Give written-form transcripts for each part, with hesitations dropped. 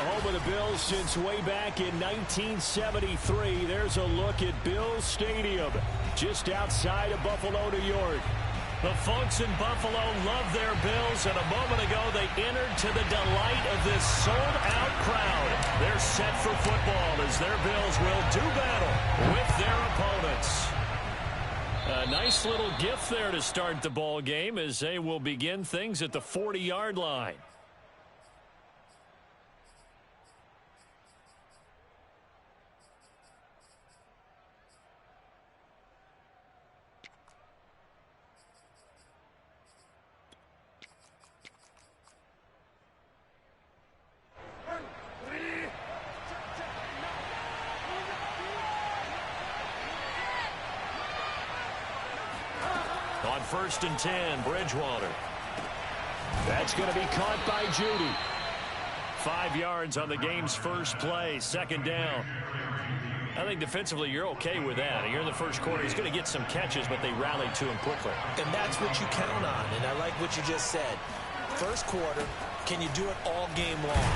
home of the Bills since way back in 1973. There's a look at Bills Stadium, just outside of Buffalo, New York. The folks in Buffalo love their Bills, and a moment ago they entered to the delight of this sold-out crowd. They're set for football as their Bills will do battle with their opponents. A nice little gift there to start the ball game as they will begin things at the 40-yard line. On 1st and 10, Bridgewater. That's going to be caught by Judy. 5 yards on the game's first play, 2nd down. I think defensively you're okay with that. Here in the first quarter, he's going to get some catches, but they rallied to him quickly. And that's what you count on, and I like what you just said. First quarter, can you do it all game long?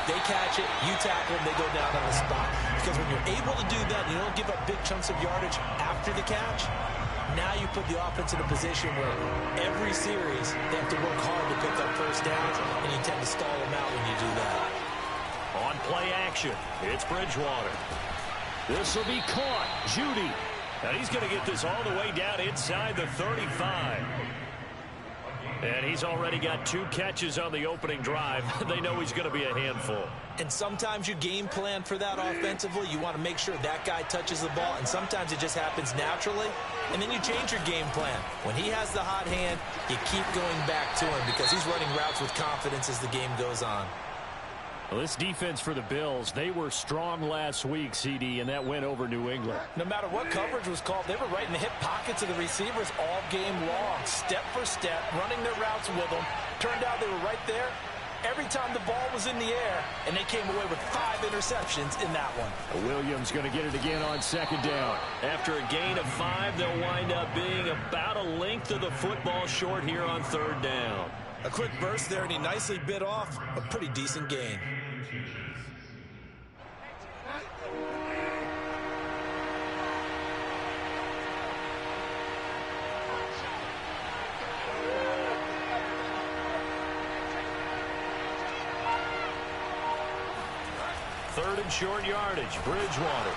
They catch it, you tackle them, they go down on the spot. Because when you're able to do that, you don't give up big chunks of yardage after the catch. Now you put the offense in a position where every series they have to work hard to pick up first downs, and you tend to stall them out when you do that. On play action, it's Bridgewater. This will be caught. Judy. And he's going to get this all the way down inside the 35. And he's already got 2 catches on the opening drive. They know he's going to be a handful. And sometimes you game plan for that offensively. You want to make sure that guy touches the ball, and sometimes it just happens naturally. And then you change your game plan. When he has the hot hand, you keep going back to him because he's running routes with confidence as the game goes on. Well, this defense for the Bills, they were strong last week, CD, and that went over New England. No matter what coverage was called, they were right in the hip pockets of the receivers all game long, step for step, running their routes with them. Turned out they were right there every time the ball was in the air, and they came away with 5 interceptions in that one. Williams going to get it again on 2nd down. After a gain of 5, they'll wind up being about a length of the football short here on 3rd down. A quick burst there, and he nicely bit off a pretty decent gain. Third and short yardage, Bridgewater.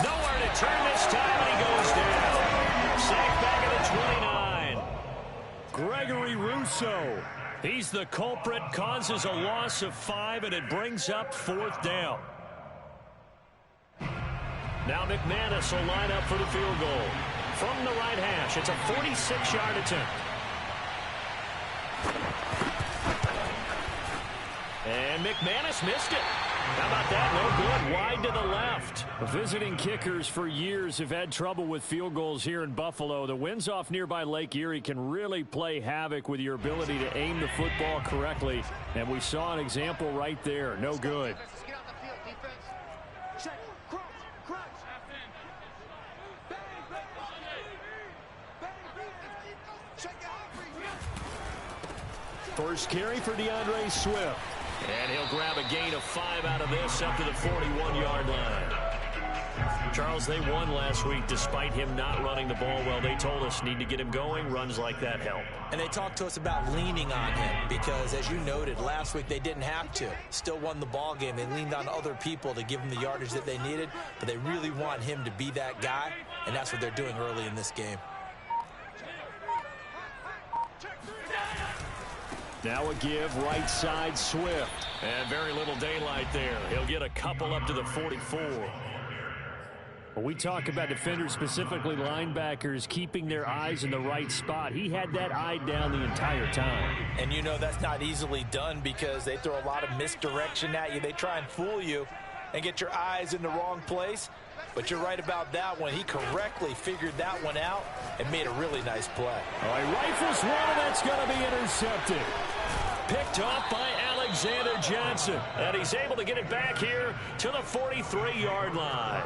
Nowhere to turn this time, and he goes down. Sacked back at the 29. Gregory Rousseau. He's the culprit, causes a loss of 5, and it brings up 4th down. Now McManus will line up for the field goal. From the right hash, it's a 46-yard attempt. And McManus missed it. How about that? No good. Wide to the left. Visiting kickers for years have had trouble with field goals here in Buffalo. The winds off nearby Lake Erie can really play havoc with your ability to aim the football correctly. And we saw an example right there. No good. First carry for DeAndre Swift. And he'll grab a gain of 5 out of this up to the 41-yard line. Charles, they won last week despite him not running the ball well. They told us need to get him going. Runs like that help. And they talked to us about leaning on him because, as you noted, last week they didn't have to. Still won the ball game. They leaned on other people to give them the yardage that they needed, but they really want him to be that guy, and that's what they're doing early in this game. Now a give, right side, Swift. And very little daylight there. He'll get a couple up to the 44. When we talk about defenders, specifically linebackers, keeping their eyes in the right spot, he had that eye down the entire time. And you know that's not easily done because they throw a lot of misdirection at you. They try and fool you and get your eyes in the wrong place. But you're right about that one. He correctly figured that one out and made a really nice play. All right, rifles one, and that's going to be intercepted. Picked off by Alexander Johnson. And he's able to get it back here to the 43-yard line.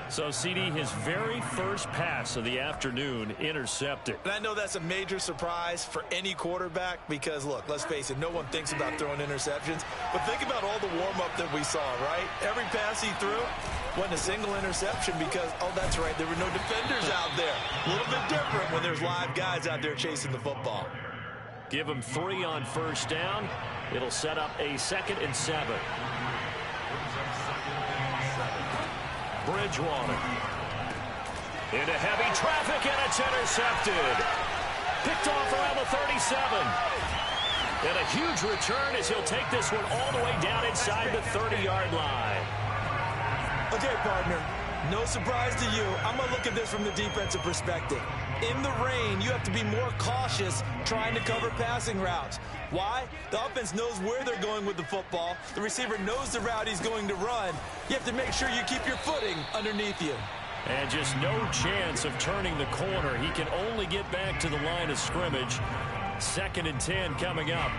So, CD, his very first pass of the afternoon intercepted. And I know that's a major surprise for any quarterback because, look, let's face it, no one thinks about throwing interceptions. But think about all the warm-up that we saw, right? Every pass he threw wasn't a single interception because, oh, that's right, there were no defenders out there. A little bit different when there's live guys out there chasing the football. Give him 3 on first down. It'll set up a 2nd and 7. Bridgewater. Into heavy traffic, and it's intercepted. Picked off around the 37. And a huge return as he'll take this one all the way down inside the 30-yard line. Okay, partner, no surprise to you. I'm going to look at this from the defensive perspective. In the rain, you have to be more cautious trying to cover passing routes. Why? The offense knows where they're going with the football. The receiver knows the route he's going to run. You have to make sure you keep your footing underneath you. And just no chance of turning the corner. He can only get back to the line of scrimmage. 2nd and 10 coming up.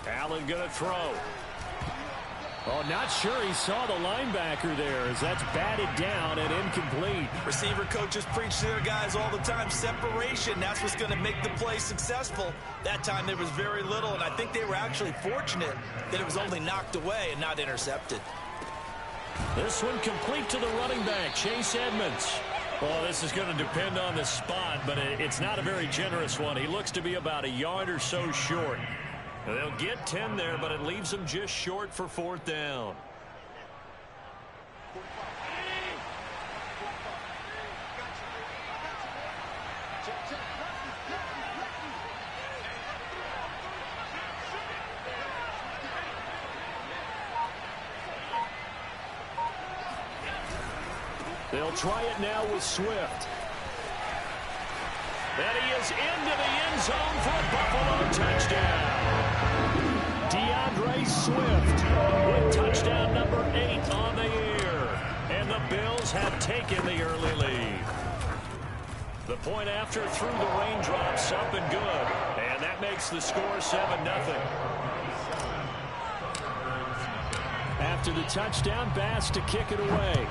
Allen going to throw. Oh, not sure he saw the linebacker there as that's batted down and incomplete. Receiver coaches preach to their guys all the time. Separation, that's what's going to make the play successful. That time there was very little, and I think they were actually fortunate that it was only knocked away and not intercepted. This one complete to the running back, Chase Edmonds. Well, this is going to depend on the spot, but it's not a very generous one. He looks to be about a yard or so short. They'll get 10 there, but it leaves them just short for 4th down. They'll try it now with Swift. And he is into the end zone for a Buffalo touchdown. DeAndre Swift with touchdown number 8 on the year. And the Bills have taken the early lead. The point after through the raindrops up and good. And that makes the score 7-0. After the touchdown, Bass to kick it away.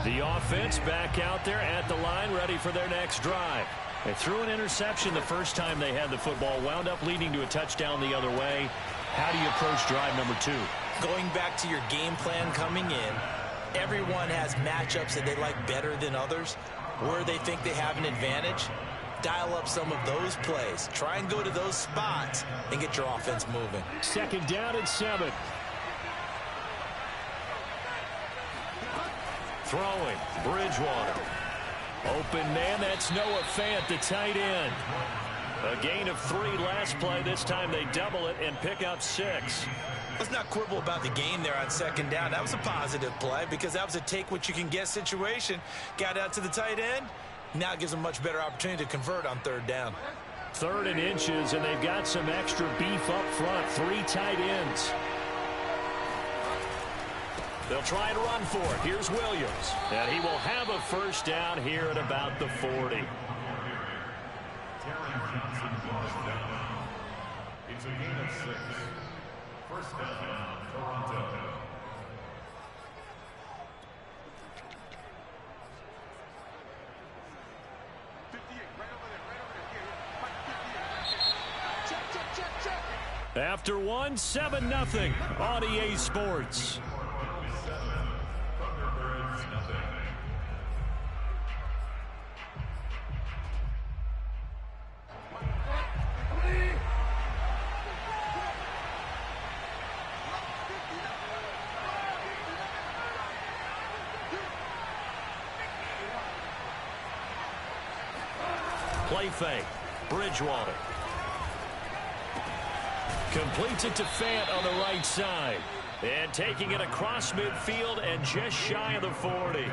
The offense back out there at the line, ready for their next drive. They threw an interception the first time they had the football, wound up leading to a touchdown the other way. How do you approach drive number 2? Going back to your game plan coming in, everyone has matchups that they like better than others, where they think they have an advantage. Dial up some of those plays. Try and go to those spots and get your offense moving. 2nd down and 7. Throwing, Bridgewater. Open man, that's Noah Fant, the tight end. A gain of 3 last play. This time they double it and pick up 6. Let's not quibble about the gain there on 2nd down. That was a positive play because that was a take-what-you-can-get situation. Got out to the tight end. Now it gives them a much better opportunity to convert on 3rd down. 3rd and inches, and they've got some extra beef up front. 3 tight ends. They'll try and run for it. Here's Williams. And he will have a first down here at about the 40. It's a gain of 6. First down, Toronto. After one, 7-0 on EA Sports. Play fake. Bridgewater. Completes it to Fant on the right side. And taking it across midfield and just shy of the 40.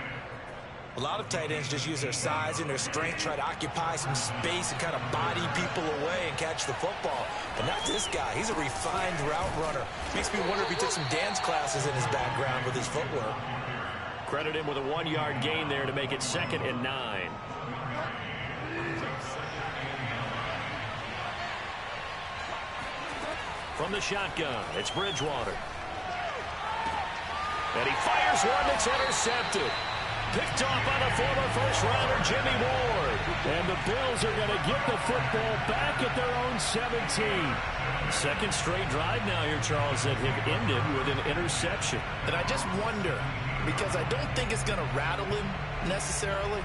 A lot of tight ends just use their size and their strength, try to occupy some space and kind of body people away and catch the football. But not this guy. He's a refined route runner. Makes me wonder if he took some dance classes in his background with his footwork. Credit him with a 1-yard gain there to make it 2nd and 9. From the shotgun, it's Bridgewater. And he fires one that's intercepted. Picked off by the former first-rounder, Jimmy Ward. And the Bills are going to get the football back at their own 17. Second straight drive now here, Charles, that have ended with an interception. And I just wonder, because I don't think it's going to rattle him necessarily,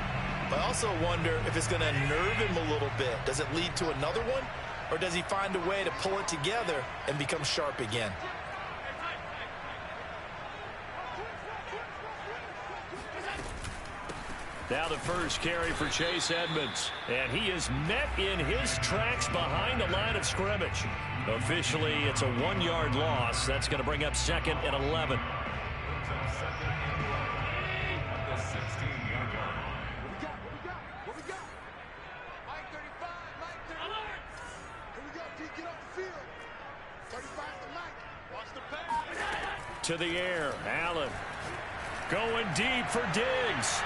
but I also wonder if it's going to nerve him a little bit. Does it lead to another one? Or does he find a way to pull it together and become sharp again? Now the first carry for Chase Edmonds. And he is met in his tracks behind the line of scrimmage. Officially, it's a 1-yard loss. That's going to bring up 2nd and 11. To the air, Allen going deep for Diggs.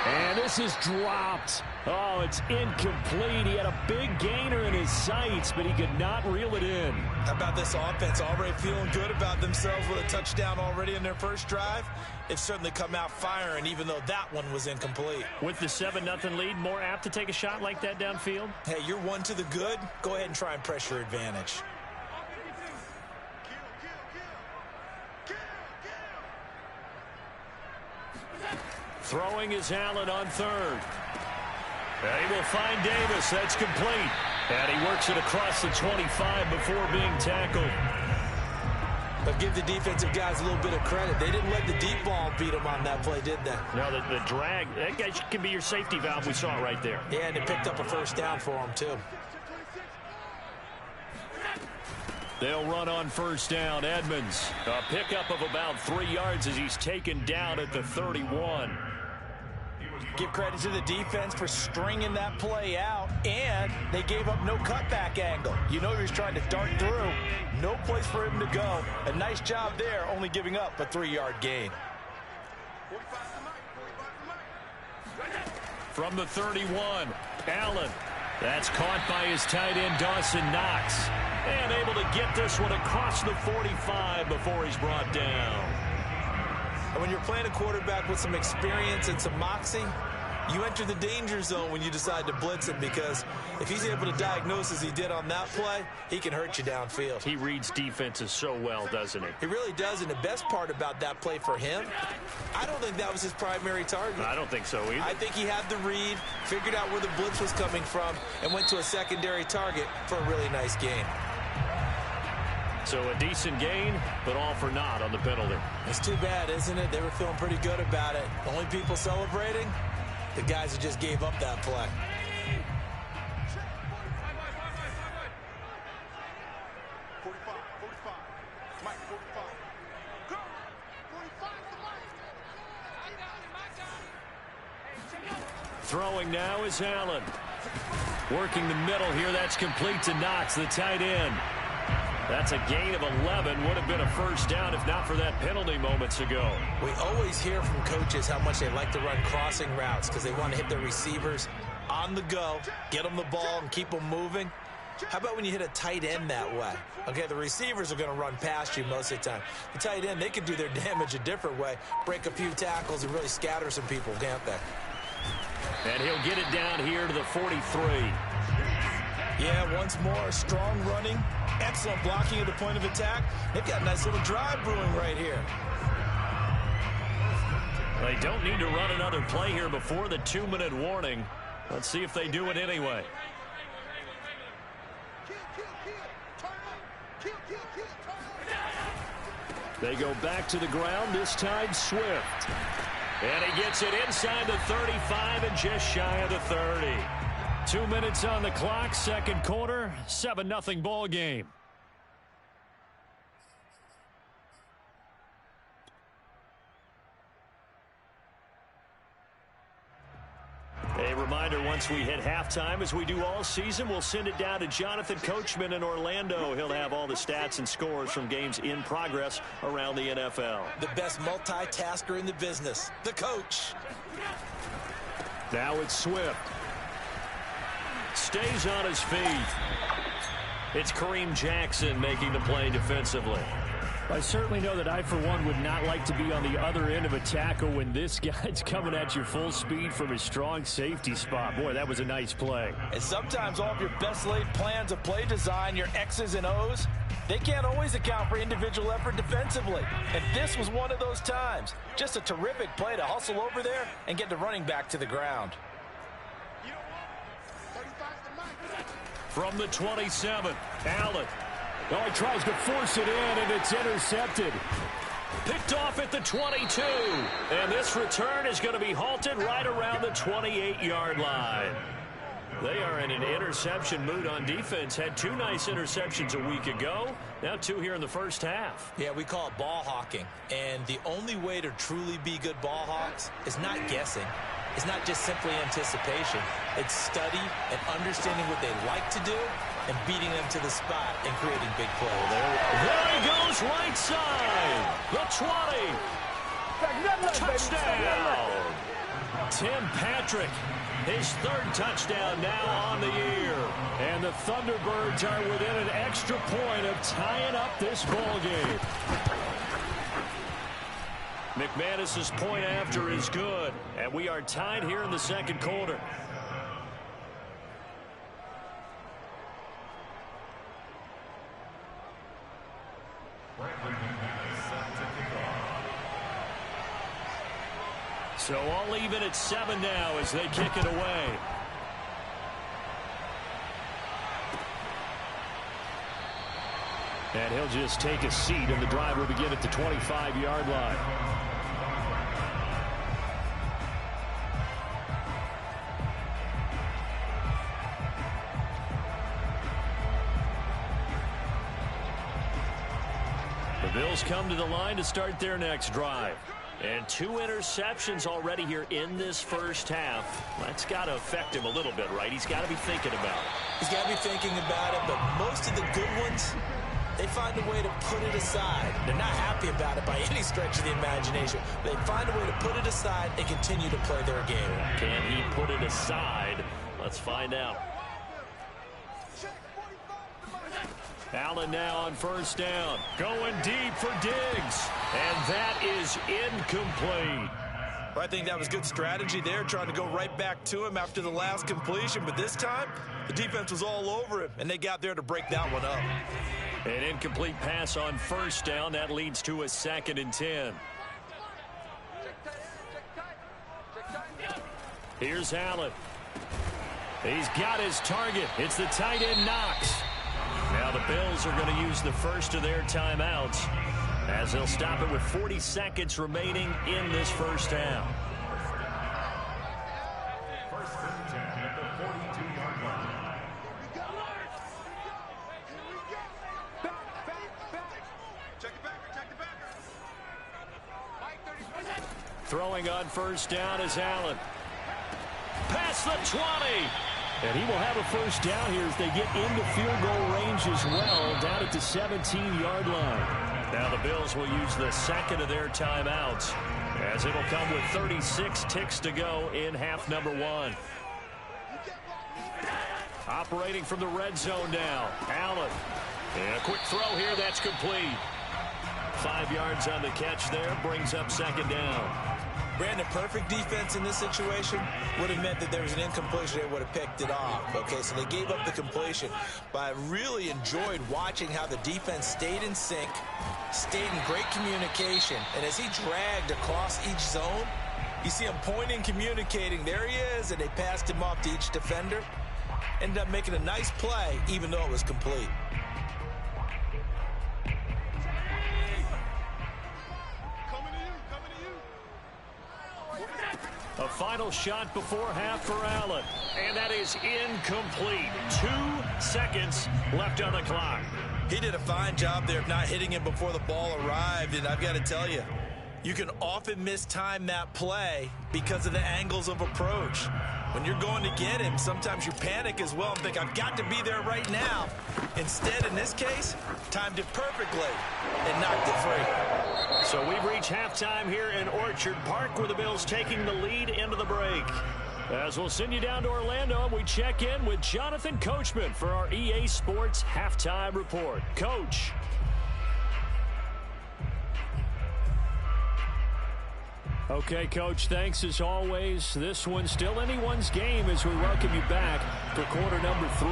And this is dropped. Oh, it's incomplete. He had a big gainer in his sights, but he could not reel it in. How about this offense already feeling good about themselves with a touchdown already in their first drive? They've certainly come out firing, even though that one was incomplete. With the 7-0 lead, more apt to take a shot like that downfield? Hey, you're one to the good. Go ahead and try and press your advantage. Throwing is Allen on 3rd. And he will find Davis. That's complete. And he works it across the 25 before being tackled. But give the defensive guys a little bit of credit. They didn't let the deep ball beat them on that play, did they? No, the drag, that guy can be your safety valve. We saw it right there. Yeah, and they picked up a first down for him, too. They'll run on first down. Edmonds, a pickup of about 3 yards as he's taken down at the 31. Give credit to the defense for stringing that play out, and they gave up no cutback angle. You know he was trying to dart through. No place for him to go. A nice job there, only giving up a 3-yard gain. From the 31, Allen. That's caught by his tight end, Dawson Knox. And able to get this one across the 45 before he's brought down. And when you're playing a quarterback with some experience and some moxie, you enter the danger zone when you decide to blitz him, because if he's able to diagnose as he did on that play, he can hurt you downfield. He reads defenses so well, doesn't he? He really does, and the best part about that play for him, I don't think that was his primary target. I don't think so either. I think he had the read, figured out where the blitz was coming from, and went to a secondary target for a really nice gain. So a decent gain, but all for naught on the penalty. It's too bad, isn't it? They were feeling pretty good about it. The only people celebrating, the guys who just gave up that play. Throwing now is Allen. Working the middle here. That's complete to Knox, the tight end. That's a gain of 11. Would have been a first down if not for that penalty moments ago. We always hear from coaches how much they like to run crossing routes because they want to hit their receivers on the go, get them the ball, and keep them moving. How about when you hit a tight end that way? Okay, the receivers are going to run past you most of the time. The tight end, they can do their damage a different way, break a few tackles, and really scatter some people, can't they? And he'll get it down here to the 43. Yeah, once more, strong running, excellent blocking at the point of attack. They've got a nice little drive brewing right here. They don't need to run another play here before the 2-minute warning. Let's see if they do it anyway. They go back to the ground, this time Swift. And he gets it inside the 35 and just shy of the 30. 2 minutes on the clock, second quarter, 7-0 ball game. reminder, once we hit halftime, as we do all season, we'll send it down to Jonathan Coachman in Orlando. He'll have all the stats and scores from games in progress around the NFL. The best multitasker in the business, the coach. Now it's Swift. Stays on his feet. It's Kareem Jackson making the play defensively. I certainly know that I, for one, would not like to be on the other end of a tackle when this guy's coming at you full speed from his strong safety spot. Boy, that was a nice play. And sometimes all of your best laid plans of play design, your X's and O's, they can't always account for individual effort defensively. And this was one of those times. Just a terrific play to hustle over there and get the running back to the ground. From the 27, Allen. Oh, he tries to force it in, and it's intercepted. Picked off at the 22. And this return is going to be halted right around the 28-yard line. They are in an interception mood on defense. Had 2 nice interceptions a week ago. Now 2 here in the first half. Yeah, we call it ball hawking. And the only way to truly be good ball hawks is not guessing. It's not just simply anticipation. It's study and understanding what they like to do and beating them to the spot and creating big plays. There he goes, right side. The 20. Touchdown. Tim Patrick, his 3rd touchdown now on the year. And the Thunderbirds are within an extra point of tying up this ball game. McManus's point after is good, and we are tied here in the second quarter. So all even at 7 now as they kick it away. And he'll just take a seat, and the drive will begin at the 25-yard line. The Bills come to the line to start their next drive. And 2 interceptions already here in this first half. That's got to affect him a little bit, right? He's got to be thinking about it. He's got to be thinking about it, but most of the good ones, they find a way to put it aside. They're not happy about it by any stretch of the imagination. They find a way to put it aside and continue to play their game. Can he put it aside? Let's find out. Allen now on first down. Going deep for Diggs. And that is incomplete. I think that was good strategy there, trying to go right back to him after the last completion. But this time, the defense was all over him, and they got there to break that one up. An incomplete pass on first down. That leads to a 2nd and 10. Here's Allen. He's got his target. It's the tight end Knox. Now the Bills are going to use the first of their timeouts as they'll stop it with 40 seconds remaining in this first half. First and 10 at the 42-yard line. Throwing on first down is Allen. Past the 20. And he will have a first down here as they get into field goal range as well, down at the 17-yard line. Now the Bills will use the second of their timeouts as it'll come with 36 ticks to go in half number 1. Operating from the red zone now. Allen. And a quick throw here. That's complete. 5 yards on the catch there. Brings up 2nd down. Brandon, perfect defense in this situation would have meant that there was an incompletion. They would have picked it off. Okay, so they gave up the completion. But I really enjoyed watching how the defense stayed in sync, stayed in great communication. And as he dragged across each zone, you see him pointing, communicating. There he is, and they passed him off to each defender. Ended up making a nice play, even though it was complete. A final shot before half for Allen. And that is incomplete. 2 seconds left on the clock. He did a fine job there of not hitting him before the ball arrived. And I've got to tell you, You can often mistime that play because of the angles of approach. When you're going to get him, sometimes you panic as well and think, I've got to be there right now. Instead, in this case, timed it perfectly and knocked it free. So we've reached halftime here in Orchard Park, where the Bills taking the lead into the break. As we'll send you down to Orlando, we check in with Jonathan Coachman for our EA Sports Halftime Report. Coach. Okay, Coach, thanks as always. This one's still anyone's game as we welcome you back for quarter number 3.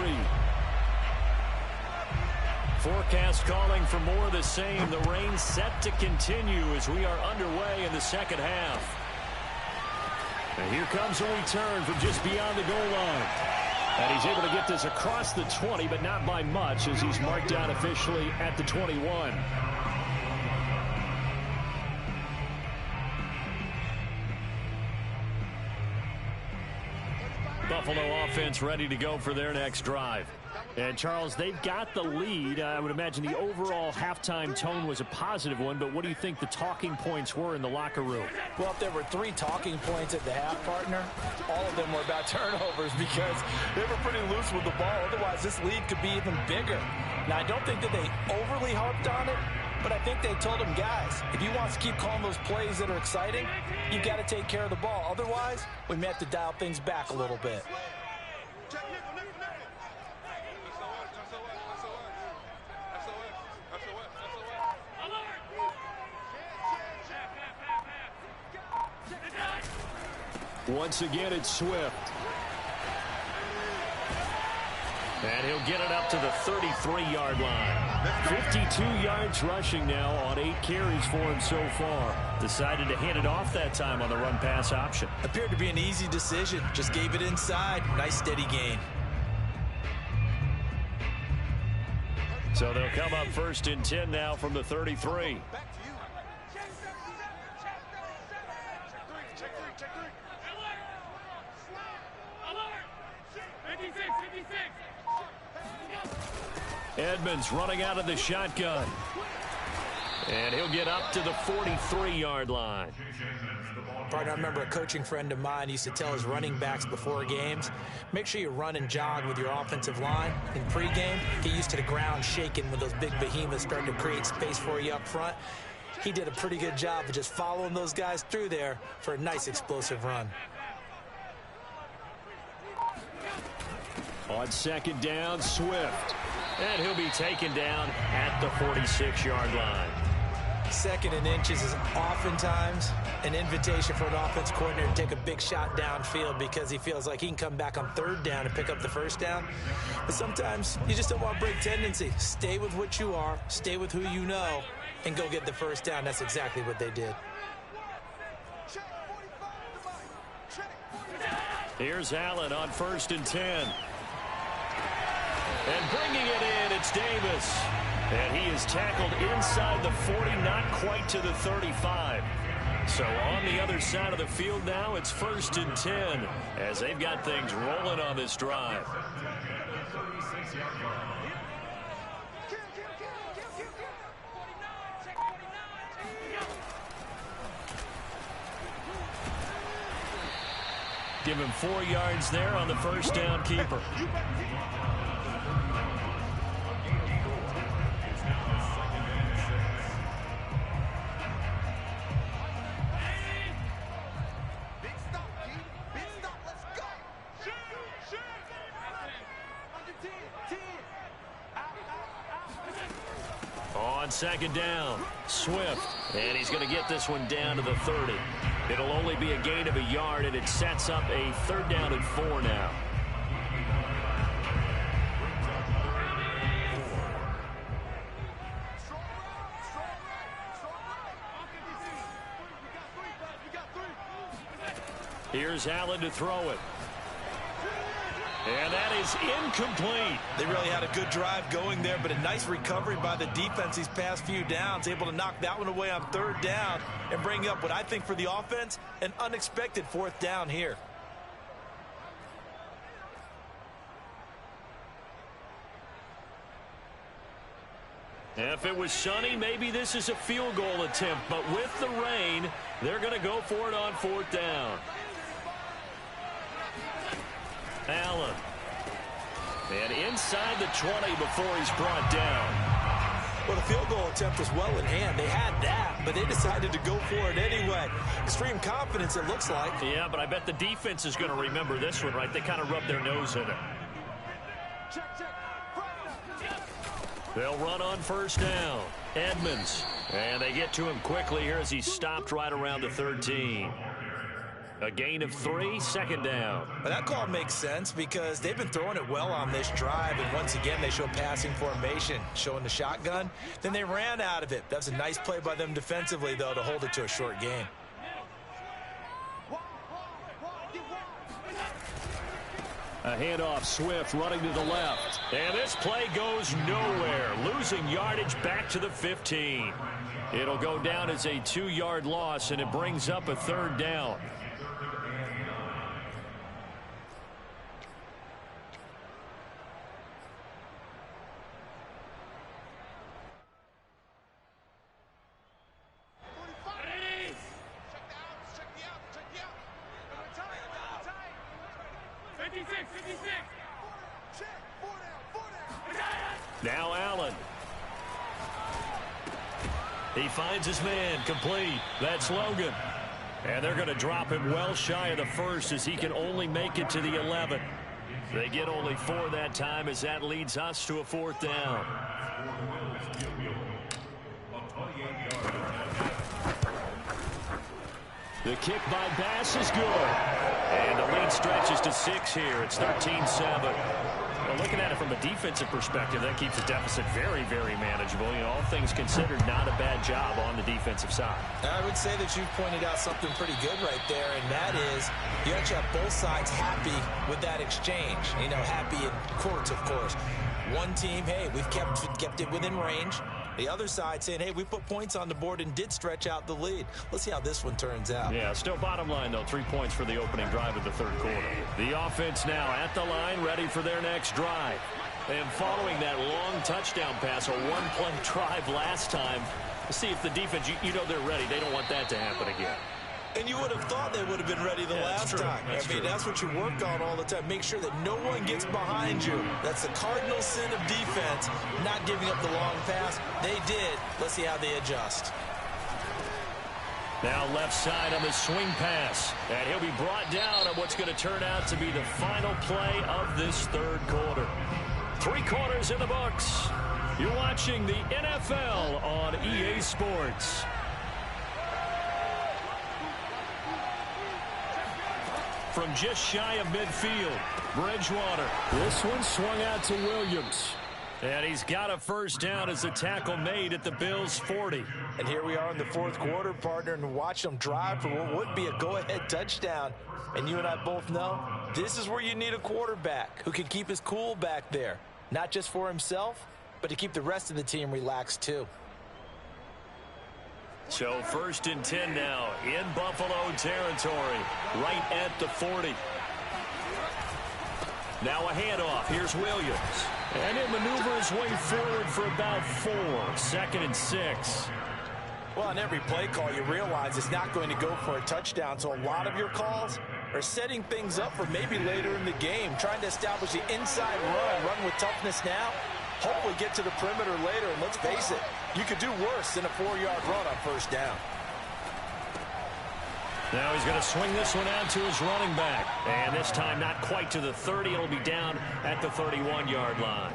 Forecast calling for more of the same. The rain set to continue as we are underway in the second half. And here comes a return from just beyond the goal line. And he's able to get this across the 20, but not by much, as he's marked down officially at the 21. Buffalo offense ready to go for their next drive. And, Charles, they've got the lead. I would imagine the overall halftime tone was a positive one, but what do you think the talking points were in the locker room? Well, if there were 3 talking points at the half, partner, all of them were about turnovers because they were pretty loose with the ball. Otherwise, this lead could be even bigger. Now, I don't think that they overly harped on it, but I think they told them, guys, if you want to keep calling those plays that are exciting, you've got to take care of the ball. Otherwise, we may have to dial things back a little bit. Once again, it's Swift. And he'll get it up to the 33-yard line. 52 yards rushing now on 8 carries for him so far. Decided to hand it off that time on the run-pass option. Appeared to be an easy decision. Just gave it inside. Nice steady gain. So they'll come up 1st and 10 now from the 33. Edmonds running out of the shotgun. And he'll get up to the 43-yard line. Partner, I remember a coaching friend of mine used to tell his running backs before games, make sure you run and jog with your offensive line in pregame. Get used to the ground shaking when those big behemoths start to create space for you up front. He did a pretty good job of just following those guys through there for a nice explosive run. On 2nd down, Swift. And he'll be taken down at the 46-yard line. 2nd and inches is oftentimes an invitation for an offense coordinator to take a big shot downfield because he feels like he can come back on 3rd down and pick up the 1st down. But sometimes you just don't want to break tendency. Stay with what you are, stay with who you know, and go get the 1st down. That's exactly what they did. Here's Allen on 1st and 10. And bringing it in, it's Davis. And he is tackled inside the 40, not quite to the 35. So on the other side of the field now, it's 1st and 10 as they've got things rolling on this drive. Give him 4 yards there on the 1st down keeper. On 2nd down, Swift, and he's going to get this one down to the 30. It'll only be a gain of a yard, and it sets up a 3rd down and 4 now. Here's Allen to throw it. And that is incomplete. They really had a good drive going there, but a nice recovery by the defense these past few downs, able to knock that one away on 3rd down and bring up what I think for the offense, an unexpected 4th down here. If it was sunny, maybe this is a field goal attempt. But with the rain, they're going to go for it on 4th down. Allen. And inside the 20 before he's brought down. Well, the field goal attempt was well in hand. They had that, but they decided to go for it anyway. Extreme confidence, it looks like. Yeah, but I bet the defense is going to remember this one, right? They kind of rubbed their nose in it. They'll run on 1st down. Edmonds. And they get to him quickly here as he's stopped right around the 13. A gain of 3, 2nd down. But that call makes sense because they've been throwing it well on this drive, and once again they show passing formation, showing the shotgun. Then they ran out of it. That's a nice play by them defensively, though, to hold it to a short gain. A handoff, Swift running to the left. And this play goes nowhere, losing yardage back to the 15. It'll go down as a 2-yard loss, and it brings up a 3rd down. Now Allen. He finds his man, complete. That's Logan. And they're going to drop him well shy of the 1st as he can only make it to the 11. They get only 4 that time as that leads us to a 4th down. The kick by Bass is good. And the lead stretches to 6 here. It's 13-7. Well, looking at it from a defensive perspective, that keeps the deficit very, very manageable. You know, all things considered, not a bad job on the defensive side. I would say that you've pointed out something pretty good right there, and that is you actually have both sides happy with that exchange. You know, happy in courts, of course. One team, hey, we've kept it within range. The other side saying, hey, we put points on the board and did stretch out the lead. Let's see how this one turns out. Yeah, still bottom line, though, 3 points for the opening drive of the 3rd quarter. The offense now at the line, ready for their next drive. And following that long touchdown pass, a 1-play drive last time, let's see if the defense, you know they're ready. They don't want that to happen again. And you would have thought they would have been ready the last time. That's what you work on all the time. Make sure that no one gets behind you. That's the cardinal sin of defense, not giving up the long pass. They did. Let's see how they adjust. Now left side on the swing pass. And he'll be brought down on what's going to turn out to be the final play of this 3rd quarter. 3 quarters in the books. You're watching the NFL on EA Sports. From just shy of midfield, Bridgewater. This one swung out to Williams. And he's got a 1st down as the tackle made at the Bills' 40. And here we are in the 4th quarter, partner, and watch them drive for what would be a go-ahead touchdown. And you and I both know this is where you need a quarterback who can keep his cool back there. Not just for himself, but to keep the rest of the team relaxed too. So 1st and 10 now in Buffalo territory, right at the 40. Now a handoff. Here's Williams. And he'll maneuver his way forward for about 4. 2nd and 6. Well, on every play call, you realize it's not going to go for a touchdown. So a lot of your calls are setting things up for maybe later in the game, trying to establish the inside run with toughness now. Hopefully get to the perimeter later, and let's face it, you could do worse than a 4-yard run on 1st down. Now he's going to swing this one out to his running back. And this time not quite to the 30. It'll be down at the 31-yard line.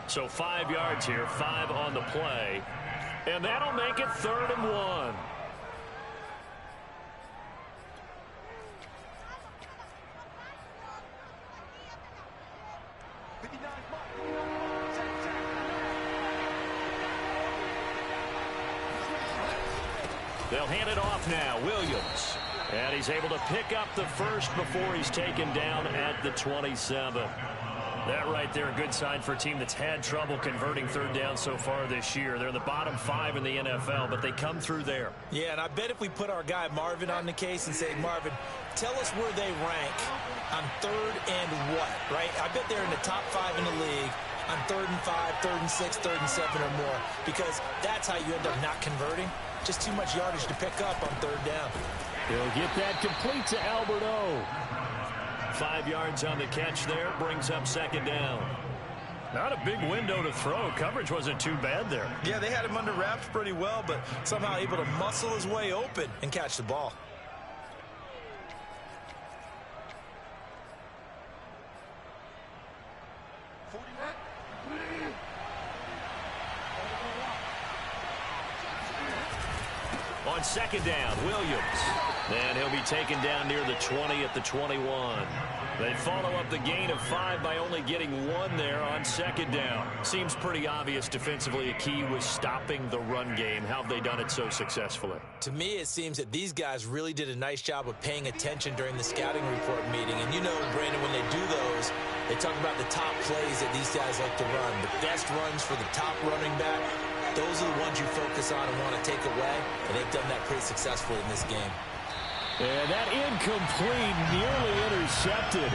So 5 yards here, 5 on the play. And that'll make it 3rd and 1. They'll hand it off now. Williams. And he's able to pick up the 1st before he's taken down at the 27. That right there, a good sign for a team that's had trouble converting 3rd down so far this year. They're in the bottom 5 in the NFL, but they come through there. Yeah, and I bet if we put our guy Marvin on the case and say, Marvin, tell us where they rank on 3rd and what, right? I bet they're in the top 5 in the league on 3rd and 5, 3rd and 6, 3rd and 7 or more, because that's how you end up not converting. Just too much yardage to pick up on 3rd down. He'll get that complete to Albert O. 5 yards on the catch there, brings up 2nd down. Not a big window to throw. Coverage wasn't too bad there. Yeah, they had him under wraps pretty well, but somehow able to muscle his way open and catch the ball. On 2nd down, Williams. And he'll be taken down near the 20 at the 21. They follow up the gain of 5 by only getting 1 there on 2nd down. Seems pretty obvious defensively a key was stopping the run game. How have they done it so successfully? To me, it seems that these guys really did a nice job of paying attention during the scouting report meeting. And you know, Brandon, when they do those, they talk about the top plays that these guys like to run. The best runs for the top running back. Those are the ones you focus on and want to take away. And they've done that pretty successfully in this game. And that incomplete, nearly intercepted.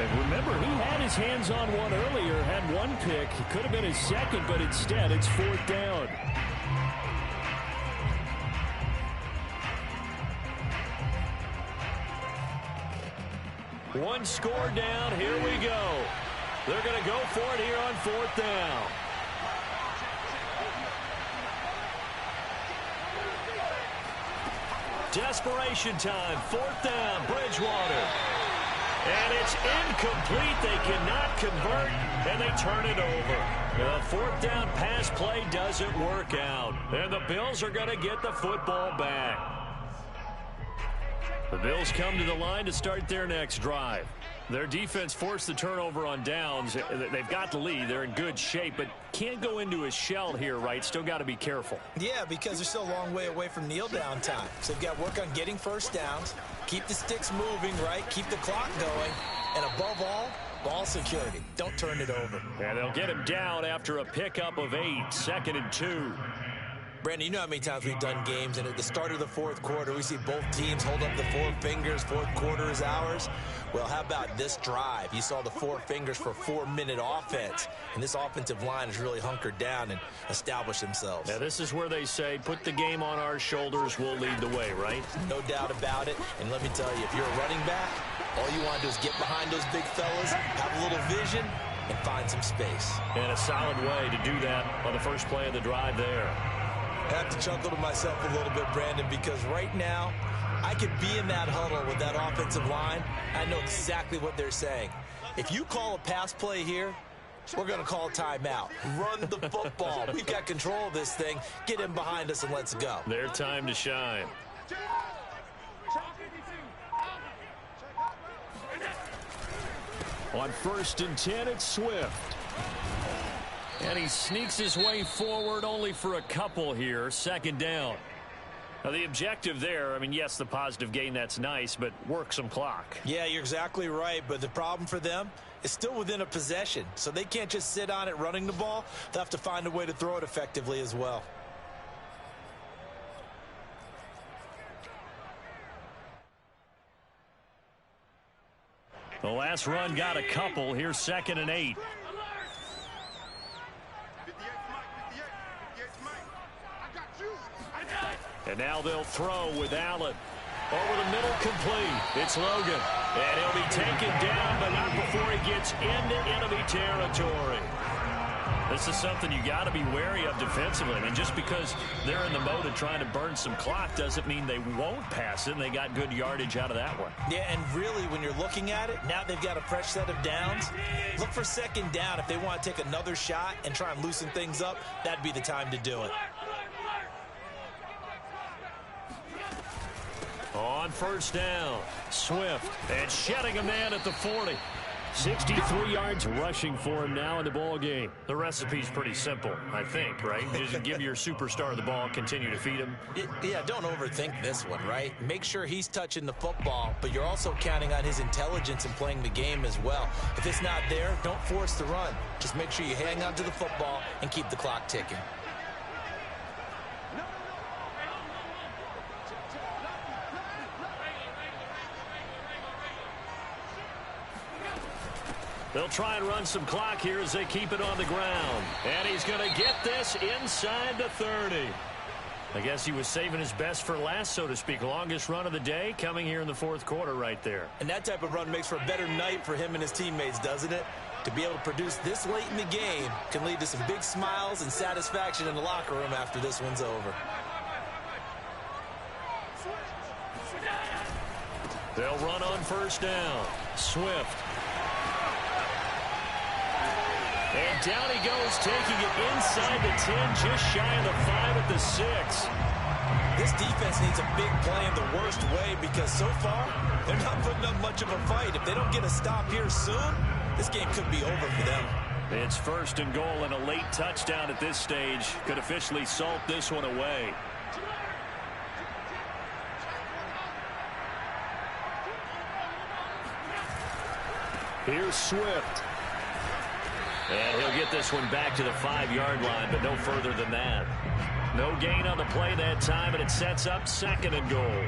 And remember, he had his hands on one earlier, had 1 pick. It could have been his 2nd, but instead it's 4th down. One score down. Here we go. They're going to go for it here on 4th down. Desperation time. 4th down. Bridgewater. And it's incomplete. They cannot convert, and they turn it over. The 4th down pass play doesn't work out. And the Bills are going to get the football back. The Bills come to the line to start their next drive. Their defense forced the turnover on downs. They've got the lead. They're in good shape, but can't go into a shell here, right? Still got to be careful. Yeah, because they're still a long way away from kneel down time. So they've got to work on getting 1st downs, keep the sticks moving, right? Keep the clock going. And above all, ball security. Don't turn it over. And they'll get him down after a pickup of 8, 2nd and 2. Brandon, you know how many times we've done games, and at the start of the 4th quarter, we see both teams hold up the 4 fingers, 4th quarter is ours. Well, how about this drive? You saw the 4 fingers for 4-minute offense, and this offensive line has really hunkered down and established themselves. Now, this is where they say, put the game on our shoulders, we'll lead the way, right? No doubt about it, and let me tell you, if you're a running back, all you want to do is get behind those big fellas, have a little vision, and find some space. And a solid way to do that on the first play of the drive there. I have to chuckle to myself a little bit, Brandon, because right now I could be in that huddle with that offensive line. I know exactly what they're saying. If you call a pass play here, we're going to call a timeout. Run the football. We've got control of this thing. Get in behind us and let's go. Their time to shine. On 1st and 10, it's Swift. And he sneaks his way forward only for a couple here. 2nd down. Now, the objective there, I mean, yes, the positive gain, that's nice, but work some clock. Yeah, you're exactly right. But the problem for them is still within a possession. So they can't just sit on it running the ball. They'll have to find a way to throw it effectively as well. The last run got a couple. Here's 2nd and 8. And now they'll throw with Allen. Over the middle, complete. It's Logan. And he'll be taken down, but not before he gets into enemy territory. This is something you got to be wary of defensively. I mean, just because they're in the mode of trying to burn some clock doesn't mean they won't pass it, and they got good yardage out of that one. Yeah, and really, when you're looking at it, now they've got a fresh set of downs. Look for 2nd down. If they want to take another shot and try and loosen things up, that'd be the time to do it. On 1st down, Swift, and shedding a man at the 40. 63 yards rushing for him now in the ball game. The recipe's pretty simple, I think, right? Just give your superstar the ball, continue to feed him. Yeah, don't overthink this one, right? Make sure he's touching the football, but you're also counting on his intelligence in playing the game as well. If it's not there, don't force the run. Just make sure you hang on to the football and keep the clock ticking. They'll try and run some clock here as they keep it on the ground. And he's going to get this inside the 30. I guess he was saving his best for last, so to speak. Longest run of the day coming here in the fourth quarter right there. And that type of run makes for a better night for him and his teammates, doesn't it? To be able to produce this late in the game can lead to some big smiles and satisfaction in the locker room after this one's over. They'll run on first down. Swift. And down he goes, taking it inside the 10, just shy of the 5 at the 6. This defense needs a big play in the worst way because so far, they're not putting up much of a fight. If they don't get a stop here soon, this game could be over for them. It's first and goal, and a late touchdown at this stage could officially salt this one away. Here's Swift. And he'll get this one back to the 5-yard line, but no further than that. No gain on the play that time, and it sets up second and goal.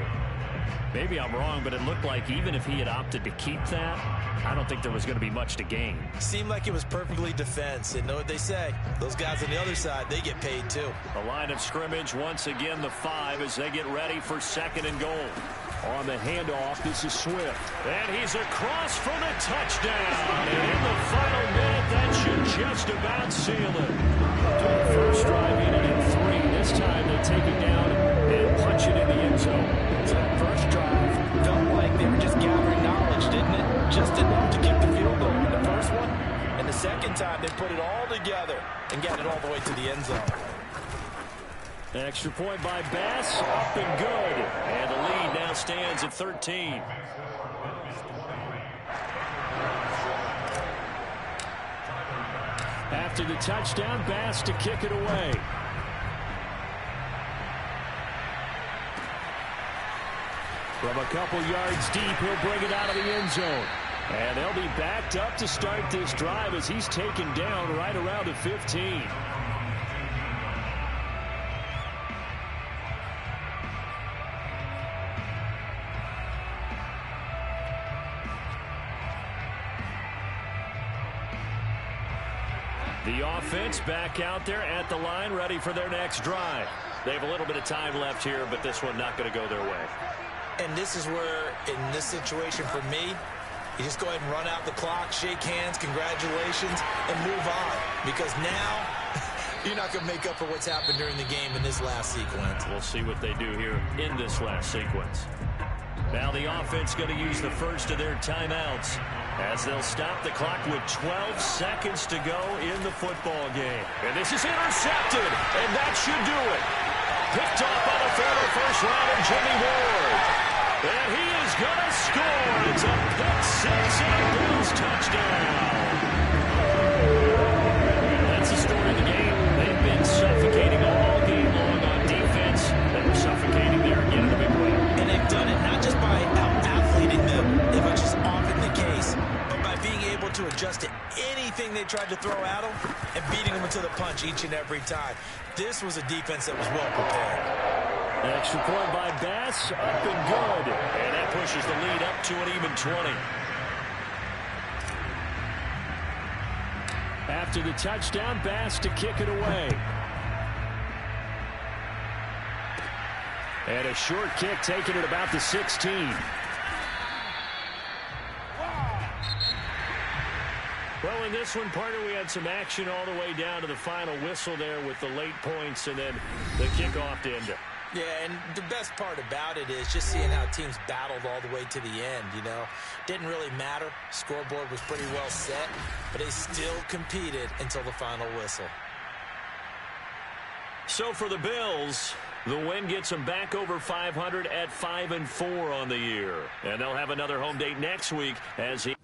Maybe I'm wrong, but it looked like even if he had opted to keep that, I don't think there was going to be much to gain. Seemed like it was perfectly defense. And know what they say. Those guys on the other side, they get paid too. The line of scrimmage, once again, the 5 as they get ready for second and goal. On the handoff, this is Swift. And he's across for the touchdown. And in the final minute, that should just about seal it. First drive ended in 3. This time they take it down and punch it in the end zone. So that first drive felt like they were just gathering knowledge, didn't it? Just enough to kick the field goal in the first one. And the second time, they put it all together and got it all the way to the end zone. Extra point by Bass, up and good. And the lead now stands at 13. After the touchdown, Bass to kick it away. From a couple yards deep, he'll bring it out of the end zone. And they'll be backed up to start this drive as he's taken down right around the 15. The offense back out there at the line, ready for their next drive. They have a little bit of time left here, but this one not going to go their way. And this is where, in this situation for me, you just go ahead and run out the clock, shake hands, congratulations, and move on. Because now, you're not going to make up for what's happened during the game in this last sequence. We'll see what they do here in this last sequence. Now the offense going to use the first of their timeouts as they'll stop the clock with 12 seconds to go in the football game. And this is intercepted, and that should do it. Picked off by the former first-rounder Jimmy Ward. And he is going to score. It's a pick-6 and a Bills touchdown. That's the story of the game. They've been suffocating all game long on defense. They were suffocating there again in the big way. And they've done it not just by out-athleting them, which is often the case, but by being able to adjust to anything they tried to throw at them and beating them into the punch each and every time. This was a defense that was well prepared. Extra point by Bass, up and good. And that pushes the lead up to an even 20. After the touchdown, Bass to kick it away. And a short kick taken at about the 16. Well, in this one, partner, we had some action all the way down to the final whistle there with the late points and then the kickoff to end it. Yeah, and the best part about it is just seeing how teams battled all the way to the end, you know. Didn't really matter. Scoreboard was pretty well set, but they still competed until the final whistle. So for the Bills, the win gets them back over 500 at 5-4 on the year. And they'll have another home date next week as he...